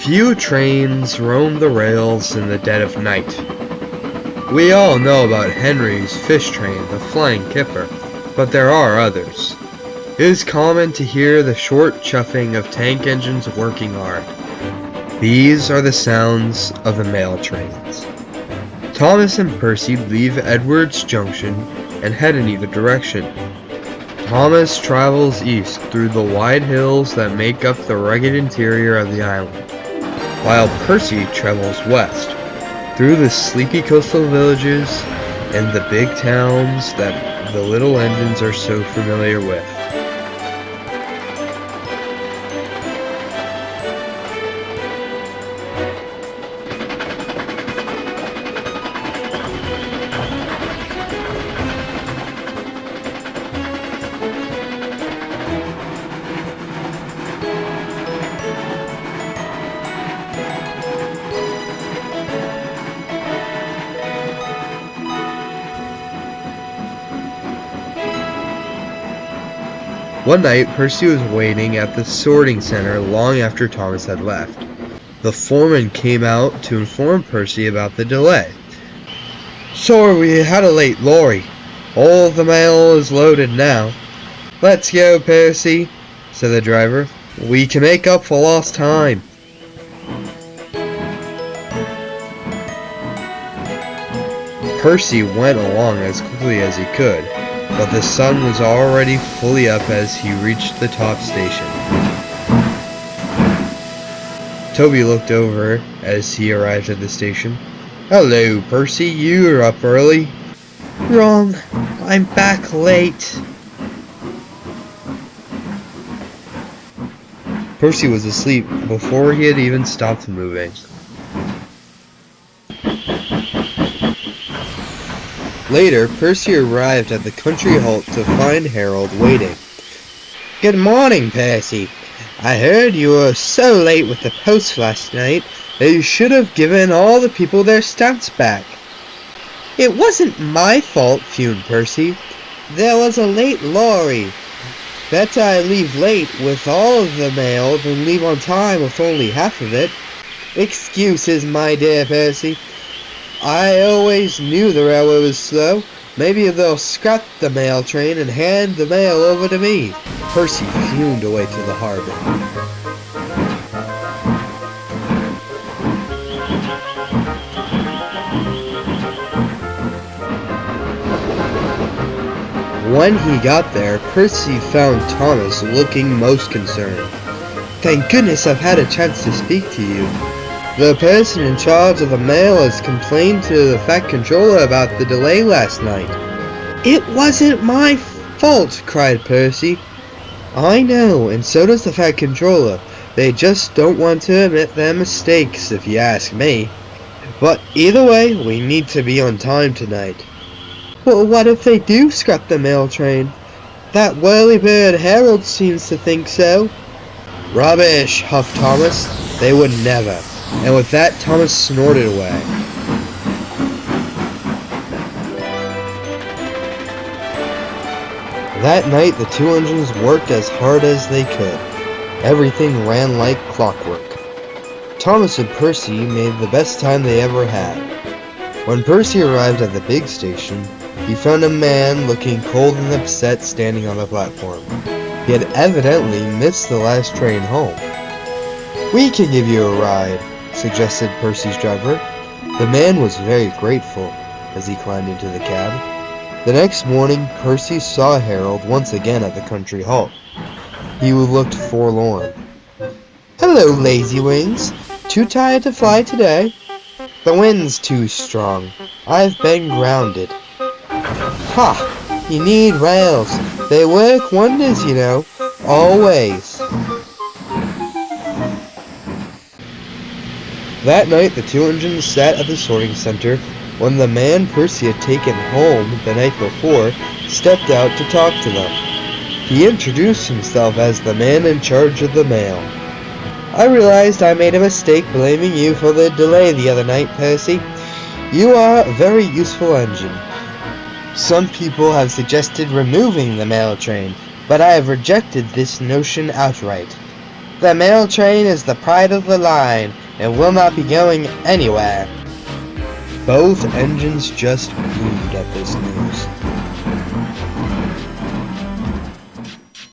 Few trains roam the rails in the dead of night. We all know about Henry's fish train, the Flying Kipper, but there are others. It is common to hear the short chuffing of tank engines working hard. These are the sounds of the mail trains. Thomas and Percy leave Edwards Junction and head in either direction. Thomas travels east through the wide hills that make up the rugged interior of the island, while Percy travels west through the sleepy coastal villages and the big towns that the little engines are so familiar with. One night, Percy was waiting at the sorting center long after Thomas had left. The foreman came out to inform Percy about the delay. "Sorry we had a late lorry. All the mail is loaded now." "Let's go, Percy," said the driver. "We can make up for lost time." Percy went along as quickly as he could, but the sun was already fully up as he reached the top station. Toby looked over as he arrived at the station. "Hello, Percy, you're up early." "Wrong. I'm back late." Percy was asleep before he had even stopped moving. Later, Percy arrived at the country halt to find Harold waiting. "Good morning, Percy. I heard you were so late with the post last night that you should have given all the people their stamps back." "It wasn't my fault," fumed Percy. "There was a late lorry. Better I leave late with all of the mail than leave on time with only half of it." "Excuses, my dear Percy. I always knew the railway was slow. Maybe they'll scrap the mail train and hand the mail over to me." Percy fumed away to the harbor. When he got there, Percy found Thomas looking most concerned. "Thank goodness I've had a chance to speak to you. The person in charge of the mail has complained to the Fat Controller about the delay last night." "It wasn't my fault," cried Percy. "I know, and so does the Fat Controller. They just don't want to admit their mistakes, if you ask me. But either way, we need to be on time tonight." "Well, what if they do scrap the mail train? That whirly-bird Harold seems to think so." "Rubbish," huffed Thomas. "They would never." And with that, Thomas snorted away. That night, the two engines worked as hard as they could. Everything ran like clockwork. Thomas and Percy made the best time they ever had. When Percy arrived at the big station, he found a man looking cold and upset standing on the platform. He had evidently missed the last train home. "We can give you a ride," suggested Percy's driver. The man was very grateful as he climbed into the cab. The next morning, Percy saw Harold once again at the country halt. He looked forlorn. "Hello, lazy wings. Too tired to fly today?" "The wind's too strong. I've been grounded." "Ha! You need rails. They work wonders, you know. Always." That night, the two engines sat at the sorting center when the man Percy had taken home the night before stepped out to talk to them. He introduced himself as the man in charge of the mail. "I realized I made a mistake blaming you for the delay the other night, Percy. You are a very useful engine. Some people have suggested removing the mail train, but I have rejected this notion outright. The mail train is the pride of the line and will not be going anywhere. Both engines just boomed at this news.